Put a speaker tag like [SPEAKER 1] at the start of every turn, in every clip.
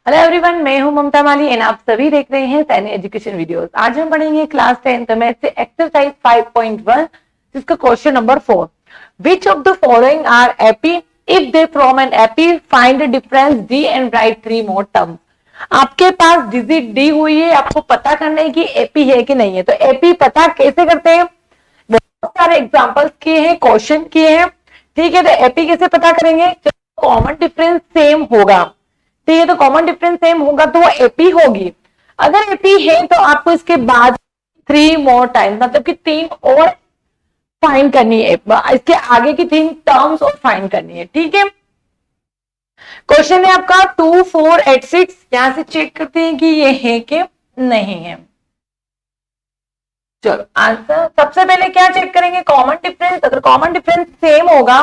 [SPEAKER 1] Hello everyone, मैं हूं ममता माली and आप सभी देख रहे हैं सैनी एजुकेशन वीडियोस। आज हम पढ़ेंगे क्लास 10th मैथ से एक्सरसाइज 5.1 जिसका question number 4। Which of the following are AP? If they from an AP find the difference D and write 3 more terms. आपके पास डिजिट डी हुई है, आपको पता करना है कि एपी है कि नहीं है। तो एपी पता कैसे करते हैं? बहुत सारे एग्जांपल्स किए हैं, क्वेश्चन किए हैं। ठीक है, तो एपी कैसे पता करेंगे? कॉमन डिफरेंस सेम होगा। ठीक है, तो कॉमन डिफरेंस सेम होगा तो वो एपी होगी। अगर एपी है तो आपको इसके बाद 3 मोर टाइम मतलब कि 3 और फाइंड करनी है, इसके आगे की 3 टर्म्स और फाइंड करनी है। ठीक है, क्वेश्चन है आपका 2, 4, 8, 6। यहां से चेक करते हैं कि ये है कि नहीं है। चलो आंसर सबसे पहले क्या चेक करेंगे? Common difference. अगर कॉमन डिफरेंस सेम होगा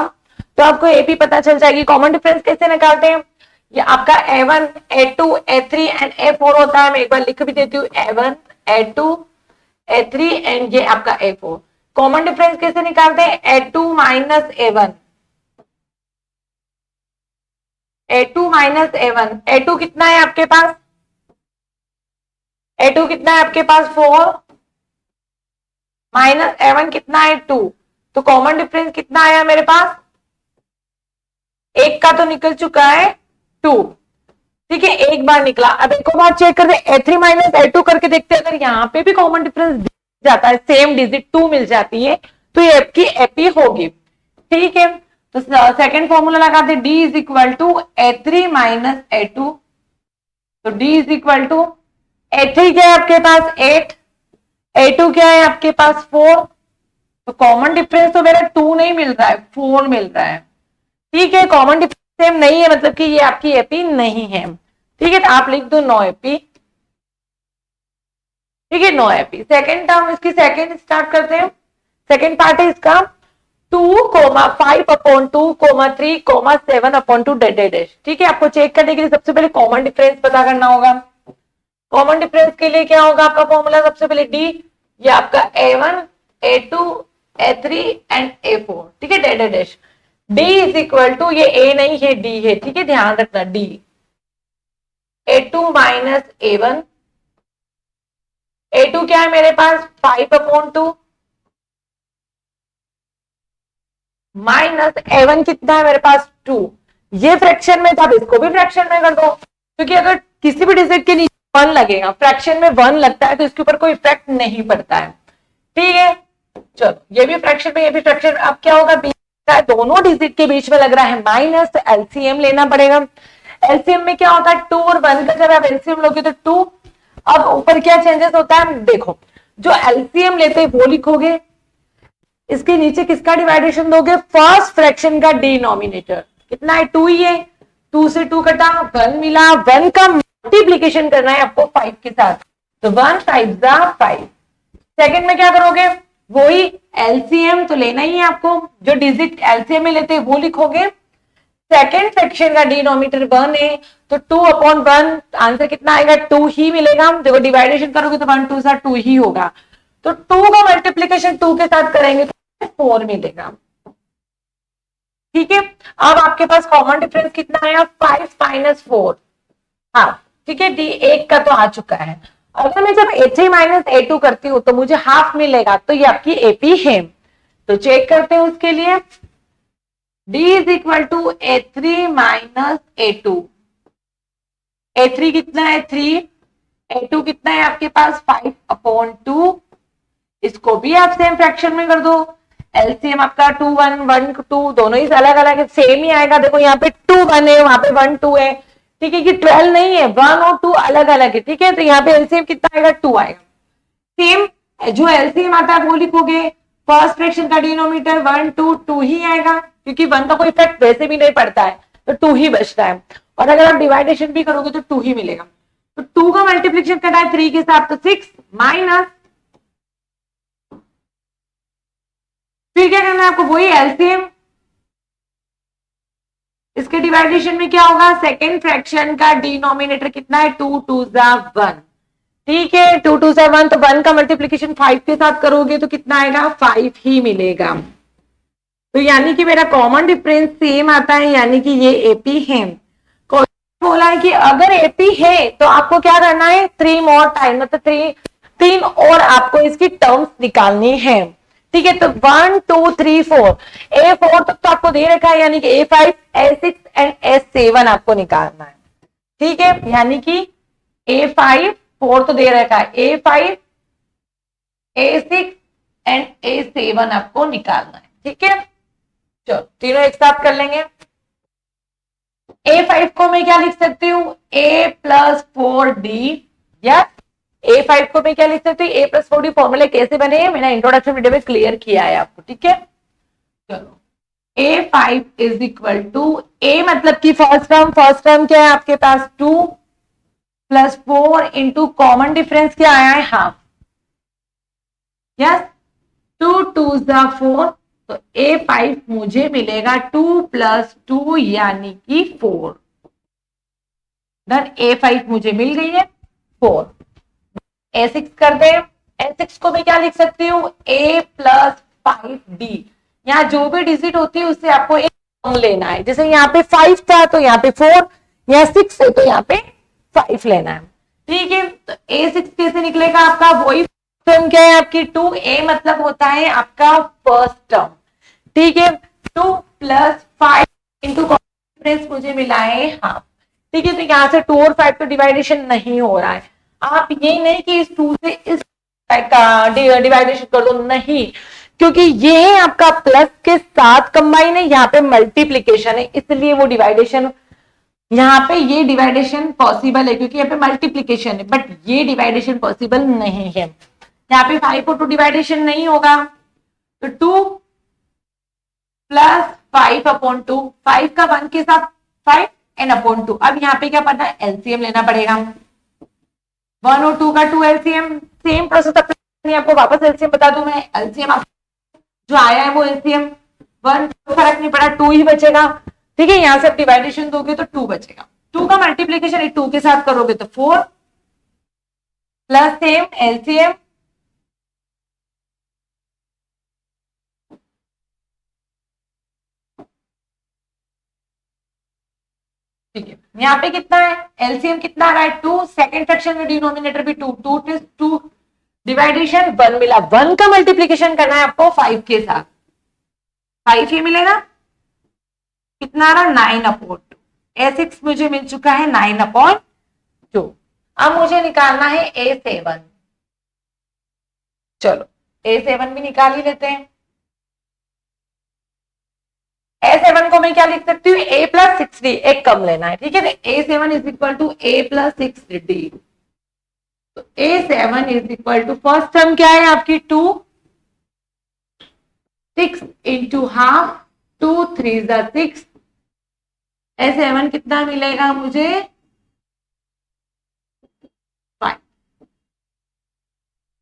[SPEAKER 1] तो आपको एपी पता चल जाएगी। कॉमन डिफरेंस कैसे निकालते हैं? ये आपका A1, A2, A3 and A4 होता है। मैं एक बार लिख भी देती हूँ, A1, A2, A3 एंड ये आपका A4। कॉमन डिफरेंस कैसे निकालते हैं? A2 minus A1, A2 minus A1। A2 कितना है आपके पास? A2 कितना है आपके पास? 4 माइनस A1 कितना है? 2। तो कॉमन डिफरेंस कितना आया मेरे पास? एक का तो निकल चुका है 2। ठीक है, एक बार निकला। अब एक और बार चेक करते हैं, A3 माइनस A2 करके देखते हैं। अगर यहाँ पे भी कॉमन डिफरेंस जाता है, सेम डिजिट 2 मिल जाती है, तो ये आपकी एपी होगी। ठीक है, तो सेकंड फॉर्मूला लगाते हैं, D is equal to A3 minus A2। तो D is equal to A3 क्या है आपके पास? 8, A2 क्या है आपके पास? 4। तो कॉमन डिफरेंस तो मेरा 2 नहीं मिल रहा है, 4 मिल रहा है। ठीक है, कॉमन डिफरेंस सेम नहीं है, मतलब कि ये आपकी एपी नहीं है। ठीक है, तो आप लिख दो नो एपी। ठीक है, नो एपी। सेकेंड टर्म, इसकी सेकेंड स्टार्ट करते हैं। सेकेंड पार्ट है इसका 2,5/2,3,7/2 डैश। ठीक है, आपको चेक करने के लिए सबसे पहले कॉमन डिफरेंस पता करना होगा। कॉमन डिफरेंस के लिए क्या होगा आपका फॉर्मूला? सबसे पहले डी, ये आपका A1, A2, A3 and A4। ठीक है, dash. D is equal to, ये A नहीं है, D है। ठीक है, ध्यान रखना, D A2 minus A1। A2 क्या है मेरे पास? 5/2 माइनस A1 कितना है मेरे पास? 2। ये फ्रैक्शन में था, अब इसको भी फ्रैक्शन में कर दो, क्योंकि अगर किसी भी डिजिट के नीचे 1 लगेगा, फ्रैक्शन में 1 लगता है तो इसके ऊपर कोई इफेक्ट नहीं पड़ता है। ठीक है, चलो ये भी फ्रैक्शन में, ये भी फ्रैक्शन। अब क्या होगा? दोनों डिजिट के बीच में लग रहा है माइनस, तो एलसीएम लेना पड़ेगा। एलसीएम में क्या होता है? 2 और 1 का जब आप एलसीएम लोगे तो 2। अब ऊपर क्या चेंजेस होता है देखो, जो एलसीएम लेते हैं वो लिखोगे, इसके नीचे किसका डिवाइडेशन दोगे? फर्स्ट फ्रैक्शन का डिनोमिनेटर। कितना है? 2 ही है। 2 से 2 कटा, 1 मिला। 1 का मल्टीप्लीकेशन करना है आपको 5 के साथ, तो 1 5 5। सेकंड में क्या करोगे? वही एलसीएम तो लेना ही है आपको, जो डिजिट एलसीएम में लेते हैं वो लिखोगे। सेकेंड फ्रैक्शन का डिनोमिनेटर 1 है, तो 2/1, आंसर कितना आएगा? 2 ही मिलेगा। देखो डिवाइडेशन करोगे तो 1 2 सा 2 ही होगा, तो 2 का मल्टीप्लीकेशन 2 के साथ करेंगे तो 4 मिलेगा। ठीक है, अब आपके पास कॉमन डिफरेंस कितना आया? 5 माइनस 4। हाँ ठीक है, डी एक का तो आ चुका है। अगर मैं जब A3 माइनस A2 करती हूं तो मुझे हाफ मिलेगा, तो ये आपकी एपी है। तो चेक करते हैं उसके लिए, D is equal to A3 minus A2। A3 कितना है? 3। A2 कितना है आपके पास? 5/2। इसको भी आप सेम फ्रैक्शन में कर दो। एलसीएम आपका 2 1 1 2 दोनों ही अलग अलग है, सेम ही आएगा। देखो यहाँ पे 2 1 है, वहां पे 1 2 है। ठीक है, कि 12 नहीं है, 1 और 2 अलग अलग है। ठीक है, तो यहाँ पे एलसीएम कितना आएगा? 2 आएगा। सेम जो एलसीएम आता है वो लिखोगे। फर्स्ट फ्रैक्शन का डिनोमिनेटर 1 2 2 ही आएगा, क्योंकि 1 का कोई इफेक्ट वैसे भी नहीं पड़ता है, तो 2 ही बचता है। और अगर आप डिवाइडेशन भी करोगे तो 2 ही मिलेगा। तो 2 का मल्टीप्लीकेशन करना है 3 के साथ, तो 6 माइनस, फिर क्या करना है आपको? वही एलसीएम। इसके डिवाइडेशन में क्या होगा? सेकेंड फ्रैक्शन का डिनोमिनेटर कितना है? 2 2 1। ठीक है, 2 2 1, तो 1 का मल्टीप्लीकेशन 5 के साथ करोगे तो कितना आएगा? 5 ही मिलेगा। तो यानी कि मेरा कॉमन डिफरेंस सेम आता है, यानी कि ये एपी है। बोला है कि अगर एपी है तो आपको क्या करना है, 3 मोर टाइम, मतलब तीन और आपको इसकी टर्म्स निकालनी है। ठीक है, तो 1 2 3 4, A4 तक तो आपको दे रखा है, यानी कि A5 A6 एंड A7 आपको निकालना है। ठीक है, यानी कि A5 4 तो दे रखा है, A5 A6 एंड A7 आपको निकालना है। ठीक है, चलो तीनों एक साथ कर लेंगे। A5 को मैं क्या लिख सकती हूँ, A+4D, या A5 को मैं क्या लिख सकती हूँ, A+4D। फॉर्मूले कैसे बने हैं मैंने इंट्रोडक्शन वीडियो में क्लियर किया है आपको। ठीक है, चलो A5 is equal to, A मतलब कि फर्स्ट टर्म क्या है आपके पास, 2 + 4 इंटू कॉमन डिफरेंस क्या आया है, हाफ। यस, 2 2 4, तो A5 मुझे मिलेगा 2 + 2 यानी कि 4। A5 मुझे मिल गई है 4। A6 कर दे, A6 को मैं क्या लिख सकती हूँ, A+5D। यहाँ जो भी डिजिट होती है उससे आपको एक कम लेना है। जैसे यहाँ पे 5 था तो यहाँ पे 4, यहाँ 6 है तो यहाँ पे 5 लेना है। ठीक है, तो A6 कैसे निकलेगा आपका, वही टर्म क्या है आपकी 2A, मतलब होता है आपका फर्स्ट टर्म। ठीक है, 2 + 5 इंटू डिफरेंस मुझे मिला है हाफ। ठीक है, तो यहाँ से 2 और 5 तो डिवाइडेशन नहीं हो रहा है। आप ये नहीं कि इस 2 से इस का डिवाइडेशन कर दो, नहीं, क्योंकि ये है आपका प्लस के साथ कंबाइन है, यहाँ पे मल्टीप्लीकेशन है, इसलिए वो डिवाइडेशन, यहाँ पे ये डिवाइडेशन पॉसिबल है क्योंकि यहाँ पे मल्टीप्लीकेशन है, बट ये डिवाइडेशन पॉसिबल नहीं है। यहाँ पे 5 और 2 डिवाइडेशन नहीं होगा, तो 2 + 5/2, 5 का 1 के साथ 5 एंड अपॉन 2। अब यहाँ पे क्या पढ़ना है, एलसीएम लेना पड़ेगा। 1 और 2 का 2 एलसीएम, सेम प्रोसेस आपको वापस एलसीएम बता दूं मैं। एलसीएम जो आया है वो एलसीएम 1, फर्क नहीं पड़ा, 2 ही बचेगा। ठीक है, यहां से आप डिवाइडेशन दोगे तो 2 बचेगा। 2 का मल्टीप्लीकेशन 2 के साथ करोगे तो 4 प्लस सेम एलसीएम, ठीक है, यहाँ पे कितना है, एलसीएम कितना आ रहा है 2, सेकंड फ्रैक्शन में डिनोमिनेटर भी 2, 2 डिवाइडेशन 1 मिला। 1 का मल्टीप्लीकेशन करना है आपको 5 के साथ, 5 ही मिलेगा, कितना आ रहा, 9/2। A6 मुझे मिल चुका है 9/2। अब मुझे निकालना है A7। चलो A7 भी निकाल ही लेते हैं। A7 को मैं क्या लिख सकती हूँ, A+6D, एक कम लेना है। ठीक है, A7 is equal to A+6D। तो A7 is equal to, first term क्या है आपकी 2, 6 इंटू हाफ, 2 3 6। A7 कितना मिलेगा मुझे, 5।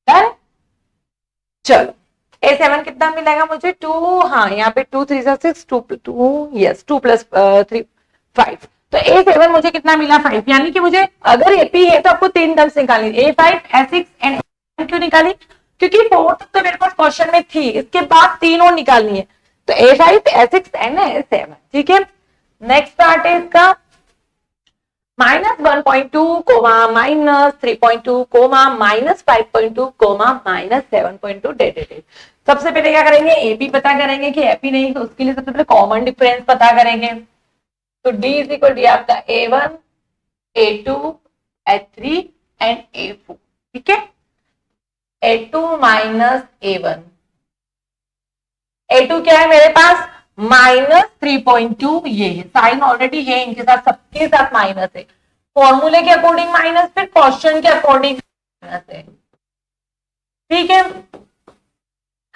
[SPEAKER 1] डन, चलो A7 कितना मिलेगा मुझे 2, हाँ यहाँ पे 2 3 6, 2 यस 2 + 3 5। तो A7 मुझे कितना मिला, 5। यानी कि मुझे अगर एपी है तो आपको 3 टर्म्स निकालनी, A5 A6 एंड क्यों निकाली, क्योंकि 4 तक तो मेरे पास क्वेश्चन में थी, इसके बाद 3 और निकालनी है, तो A5 A6 एंड A7। ठीक है, नेक्स्ट पार्ट है इसका -1.2, -3.2, -5.2, -7.2 डेटेड। सबसे पहले क्या करेंगे, एपी पता करेंगे कि एपी नहीं तो उसके लिए सबसे पहले कॉमन डिफरेंस पता करेंगे। तो D इज इक्वल टू आपका A1 A2 A3 and A4। ठीक है, A2 - A1, A2 क्या है मेरे पास, -3.2, ये है, साइन ऑलरेडी है, इनके साथ सबके साथ माइनस है, फॉर्मूले के अकॉर्डिंग माइनस, फिर क्वेश्चन के अकॉर्डिंग माइनस है। ठीक है,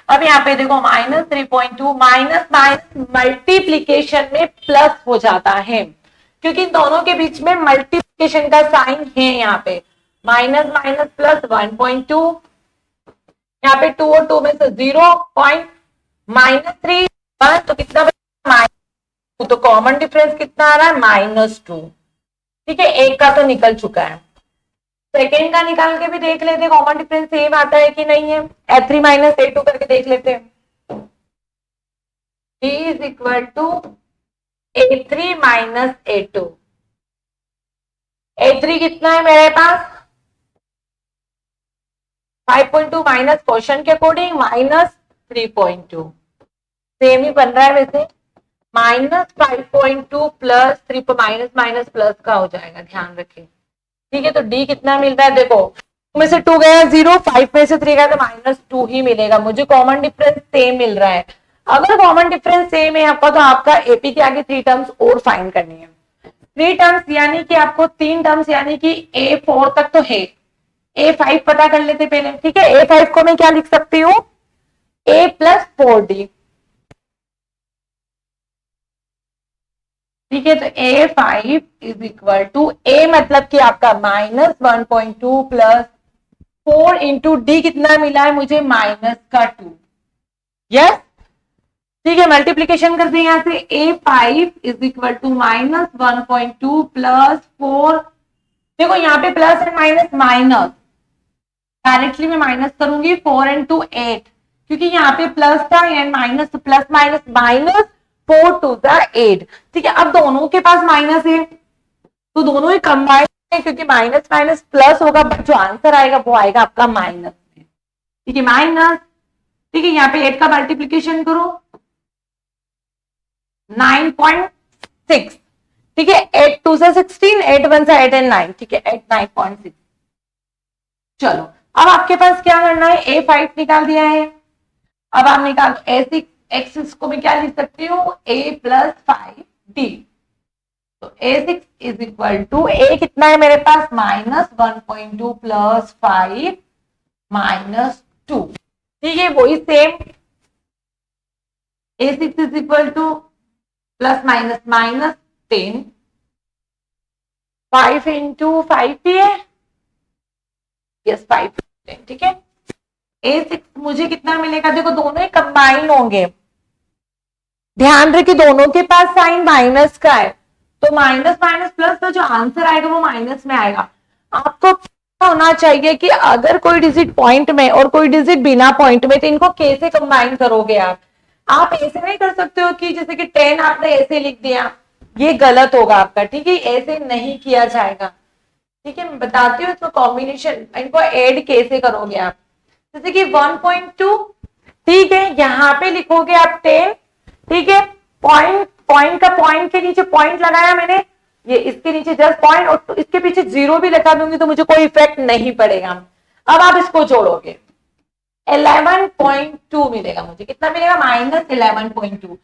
[SPEAKER 1] अब यहाँ पे देखो -3.2, माइनस माइनस मल्टीप्लीकेशन में प्लस हो जाता है, क्योंकि दोनों के बीच में मल्टीप्लीकेशन का साइन है। यहाँ पे माइनस माइनस प्लस 1.2, यहाँ पे 2 और 2 में से 0 पॉइंट, -3 1, तो कितना बचा, तो कॉमन डिफरेंस कितना आ रहा है, -2। ठीक है, एक का तो निकल चुका है, सेकेंड का निकाल के भी देख लेते हैं कॉमन डिफरेंस सेम आता है कि नहीं है। A3 - A2 करके देख लेते हैं। D is equal to A3 - A2। A3 कितना है मेरे पास 5.2 माइनस क्वेश्चन के अकॉर्डिंग माइनस 3.2, सेम ही बन रहा है वैसे। -5.2 प्लस 3 माइनस माइनस प्लस का हो जाएगा, ध्यान रखें। ठीक है, तो डी कितना मिल रहा है, देखो 2 में से 2 गया 0, 5 में से 3 गया तो -2 ही मिलेगा मुझे। कॉमन डिफरेंस सेम मिल रहा है। अगर कॉमन डिफरेंस सेम है आपका, तो आपका एपी के आगे 3 टर्म्स और फाइंड करनी है। 3 टर्म्स यानी कि आपको 3 टर्म्स यानी कि A4 तक तो है। A5 पता कर लेते पहले, ठीक है। A5 को मैं क्या लिख सकती हूँ, A प्लस 4D, ठीक है। तो A5 is equal to A मतलब कि आपका -1.2 प्लस 4 इंटू डी कितना मिला है मुझे, -2। यस, ठीक है। मल्टीप्लीकेशन कर दें यहां से, A5 is equal to -1.2 plus 4, देखो यहाँ पे plus and minus minus, directly मैं माइनस करूंगी, 4 इंटू 8, क्योंकि यहाँ पे प्लस था and minus, plus minus minus, 4 to the 8, ठीक है। अब दोनों के पास माइनस है तो दोनों ही कंबाइन है, क्योंकि माइनस माइनस प्लस होगा, बट जो आंसर आएगा वो आएगा आपका माइनस में, ठीक है, माइनस। ठीक है, यहाँ पे 8 का मल्टीप्लीकेशन करो, 9.6, ठीक है। 8 2 से 16, 8 1 से 8 एंड 9, ठीक है, 8 9.6। चलो अब आपके पास क्या करना है, A5 निकाल दिया है, अब आप निकालो A6, एक्सिस को मैं क्या लिख सकती हूँ, A प्लस 5D। तो A6 is equal to, A कितना है मेरे पास, -1.2 प्लस 5 -2, ठीक है, वही same. A6 is equal two plus minus minus 10, 5 into 5 भी है, यस 5, ठीक है। A6 मुझे कितना मिलेगा, देखो दोनों ही कंबाइन होंगे, ध्यान रखिए दोनों के पास साइन माइनस का है, तो माइनस माइनस प्लस का जो आंसर आएगा वो माइनस में आएगा। आपको होना चाहिए कि अगर कोई डिजिट पॉइंट में और कोई डिजिट बिना पॉइंट में, तो इनको कैसे कंबाइन करोगे आप ऐसे नहीं कर सकते हो कि जैसे कि 10 आपने ऐसे लिख दिया, ये गलत होगा आपका, ठीक है, ऐसे नहीं किया जाएगा, ठीक है। मैं बताती हूँ इसको कॉम्बिनेशन, इनको ऐड कैसे करोगे आप, जैसे कि 1.2, ठीक है, यहाँ पे लिखोगे आप 10, ठीक है, पॉइंट पॉइंट का पॉइंट के नीचे पॉइंट लगाया मैंने, ये इसके नीचे जस्ट पॉइंट, और इसके पीछे 0 भी लगा दूंगी तो मुझे कोई इफेक्ट नहीं पड़ेगा। अब आप इसको जोड़ोगे, 11.2 मिलेगा मुझे, कितना मिलेगा, -11.2।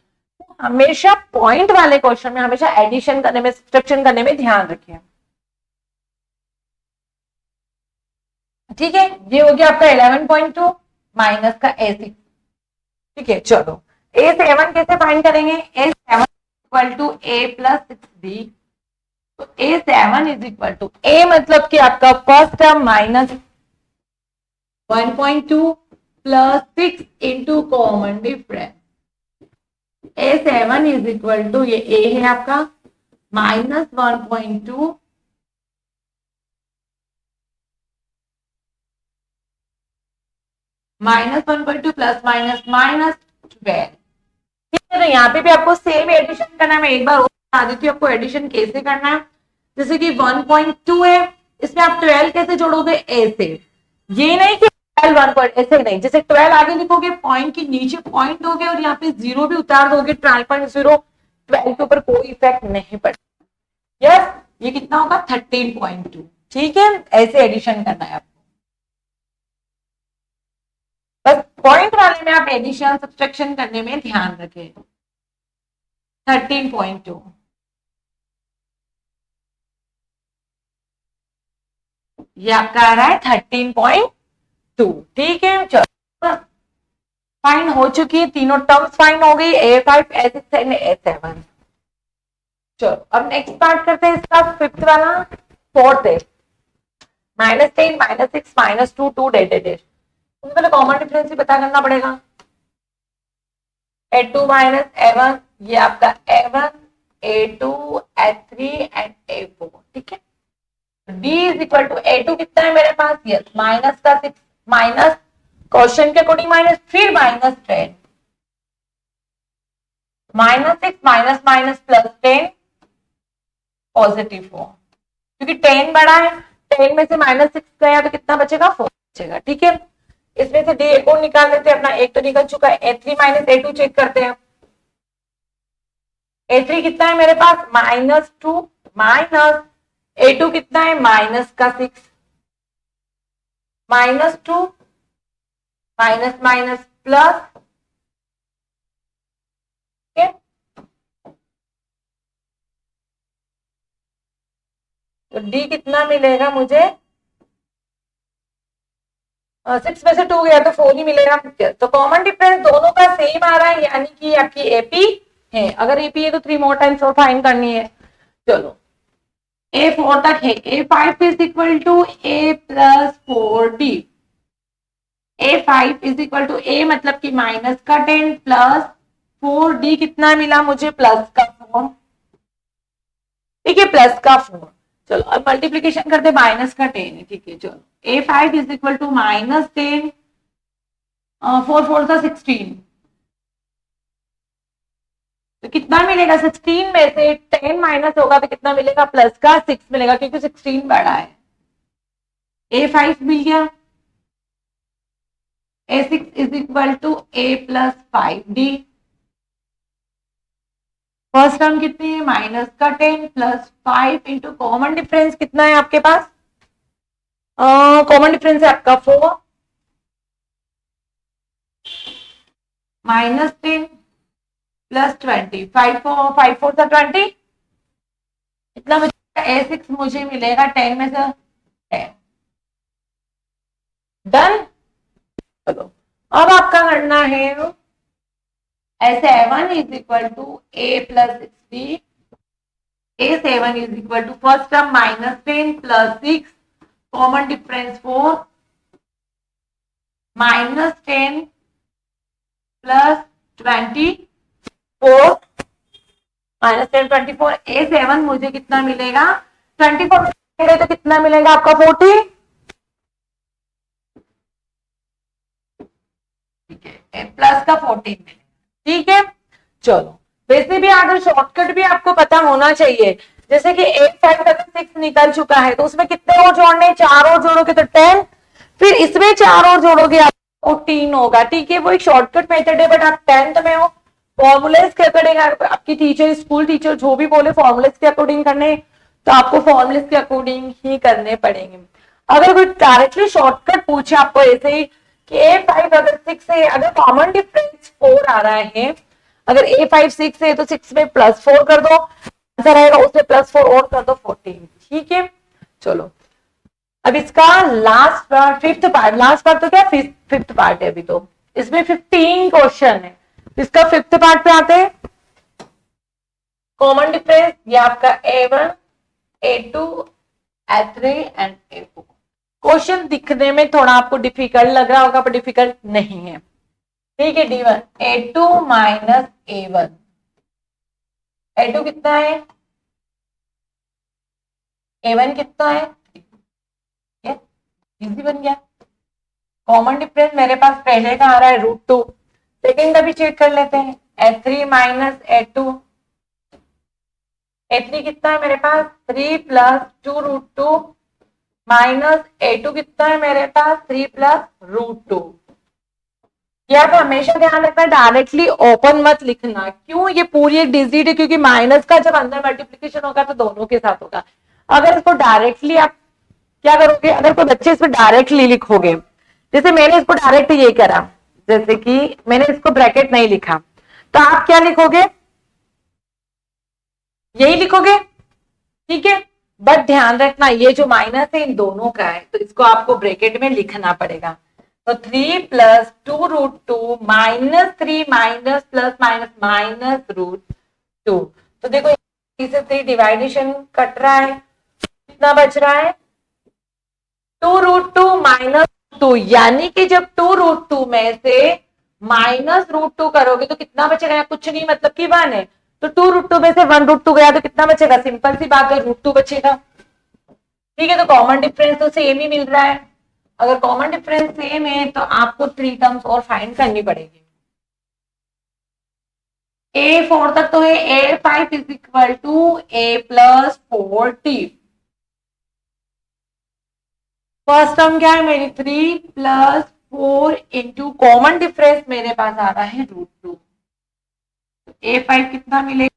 [SPEAKER 1] हमेशा पॉइंट वाले क्वेश्चन में हमेशा एडिशन करने में, सब्ट्रैक्शन करने में ध्यान रखिए, ठीक है। ये हो गया आपका 11.2 माइनस का A6, ठीक है। चलो A7 कैसे फाइंड करेंगे, A7 equal to A plus 6B, तो A7 is equal to, A मतलब कि आपका first term minus 1.2 plus 6 into common difference, A7 is equal to, ये A है आपका -1.2 -1.2 प्लस माइनस -12, ठीक है। तो यहाँ पे भी आपको सेम एडिशन करना है, मैं एक बार और बता देती हूँ आपको एडिशन कैसे करना है। जैसे कि 1.2 है, इसमें आप 12 कैसे जोड़ोगे, ऐसे, ये नहीं कि 12 1 पॉइंट ऐसे नहीं, जैसे 12 आगे लिखोगे, पॉइंट के नीचे पॉइंट दोगे और यहाँ पे 0 भी उतार दोगे, 12.0, 12 के ऊपर कोई इफेक्ट नहीं पड़ेगा। यस, ये कितना होगा 13.2, ठीक है, ऐसे एडिशन करना है आपको। बस पॉइंट वाले में आप एडिशन सब्ट्रैक्शन करने में ध्यान रखें। 13.2, ये आपका आ रहा है 13.2, ठीक है। चलो फाइन हो चुकी है, तीनों टर्म्स फाइन हो गई, A5 A6 एंड A7। चलो अब नेक्स्ट पार्ट करते हैं इसका, फिफ्थ वाला, फोर्थ है, -10 -6 -2 2 डेटेड, पहले कॉमन डिफरेंस भी पता करना पड़ेगा। A2 A1, ये आपका A1 A2 A3 and A4, ठीक है। D is equal to A2 कितना है मेरे पास, यस माइनस का 6, माइनस क्वेश्चन के अकॉर्डिंग माइनस, फिर -10, -6 माइनस माइनस प्लस 10 पॉजिटिव 4, क्योंकि 10 बड़ा है, 10 में से -6 गया तो कितना बचेगा, 4 बचेगा। ठीक है, इसमें से डी को निकाल देते हैं, अपना एक तो निकल चुका है, A3 - A2 चेक करते हैं। A3 कितना है मेरे पास, -2 माइनस A2 कितना है, -6, -2 माइनस माइनस प्लस, तो डी कितना मिलेगा मुझे, 6 में से 2 गया तो 4 ही मिलेगा। तो कॉमन डिफरेंस दोनों का सेम आ रहा है, यानी कि आपकी एपी है। अगर एपी है तो 3 मोर टाइम्स और फाइंड करनी है। चलो A4 तक है, A5 is equal to A plus 4D। A5 is equal to A मतलब कि माइनस का 10 प्लस 4D कितना मिला मुझे, प्लस का 4। ठीक है, प्लस का 4। चलो अब मल्टीप्लीकेशन करते, माइनस का 10 है। ठीक है, चलो A5 इज इक्वल टू -10, 4 4 सा 16, तो कितना मिलेगा, 16 में से 10 माइनस होगा तो कितना मिलेगा, प्लस का 6 मिलेगा, क्योंकि 16 बड़ा है। A5 मिल गया। A6 is equal to A plus 5D। First term कितनी है, माइनस का 10 प्लस 5 इंटू कॉमन डिफरेंस कितना है आपके पास, कॉमन डिफरेंस है आपका 4, -10 प्लस 20, 5 4 सा 20, इतना बचेगा। A6 मुझे मिलेगा 10 में से 10। डन। चलो अब आपका करना है, A7 is equal to A plus 60, A7 is equal to first term -10 plus 6, common difference 4, -10 plus 24, -10 24, A7 मुझे कितना मिलेगा, 24 तो कितना मिलेगा आपका 40। ठीक है, प्लस का 14 मिलेगा। ठीक है, चलो वैसे भी अगर शॉर्टकट भी आपको पता होना चाहिए, जैसे कि 8 5 6 निकल चुका है तो उसमें कितने और जोड़ने, 4 और जोड़ोगे तो 10, फिर इसमें 4 और जोड़ोगे आप 14 होगा। ठीक है, वो एक शॉर्टकट मेथड है, बट आप 10th में हो, फॉर्मूलेस के अकॉर्डिंग आपकी टीचर, स्कूल टीचर जो भी बोले फॉर्मूलेस के अकॉर्डिंग करने, तो आपको फॉर्मूलेस के अकॉर्डिंग ही करने पड़ेंगे। अगर कोई डायरेक्टली शॉर्टकट पूछे आपको ऐसे ही कि A5 अगर 6 है, अगर कॉमन डिफरेंस 4 आ रहा है, अगर A5 6 है तो 6 में +4 कर दो, आंसर आएगा, उसमें +4 और कर दो 14। ठीक है, चलो अब इसका last part, fifth part, last part तो क्या फिफ्थ पार्ट है अभी तो, इसमें 15 क्वेश्चन है। इसका फिफ्थ पार्ट पे आते हैं। कॉमन डिफरेंस ये आपका A1 A2 A3 and A4। Question दिखने में थोड़ा आपको डिफिकल्ट लग रहा होगा, पर डिफिकल्ट नहीं है। ठीक है, D1 A2 minus A1, A2 कितना है, A1 कितना है, इजी बन गया। कॉमन डिफरेंस मेरे पास पहले का आ रहा है √2, सेकेंड का भी चेक कर लेते हैं, A3 माइनस A2, A3 कितना है मेरे पास, 3 प्लस 2√2 माइनस A2 कितना है मेरे पास, 3 प्लस √2। यार हमेशा ध्यान रखना, डायरेक्टली ओपन मत लिखना। क्यों, ये पूरी एक डिजिट है, क्योंकि माइनस का जब अंदर मल्टीप्लीकेशन होगा तो दोनों के साथ होगा। अगर इसको डायरेक्टली आप क्या करोगे, अगर कोई बच्चे इसमें डायरेक्टली लिखोगे, जैसे मैंने इसको डायरेक्ट ये करा, जैसे कि मैंने इसको ब्रैकेट नहीं लिखा, तो आप क्या लिखोगे, यही लिखोगे। ठीक है, बट ध्यान रखना ये जो माइनस है इन दोनों का है, तो इसको आपको ब्रैकेट में लिखना पड़ेगा। तो 3 plus 2√2 minus 3 minus plus minus minus √2। तो देखो 3 से 3 डिवाइडेशन कट रहा है, कितना बच रहा है, 2√2 माइनस 2, यानी कि जब 2√2 में से माइनस √2 करोगे तो कितना बचेगा, कुछ नहीं, मतलब कि 1 है। तो 2√2 में से 1√2 गया तो कितना बचेगा, सिंपल सी बात है, √2 बचेगा। ठीक है, तो कॉमन डिफरेंस तो सेम ही मिल रहा है। अगर कॉमन डिफरेंस सेम है तो आपको 3 टर्म्स और फाइंड करनी पड़ेगी। A4 तक तो है, A5 is equal to A plus 4D। First term क्या है मेरी 3 प्लस 4 इंटू कॉमन डिफरेंस मेरे पास आ रहा है √2। A5 कितना मिलेगा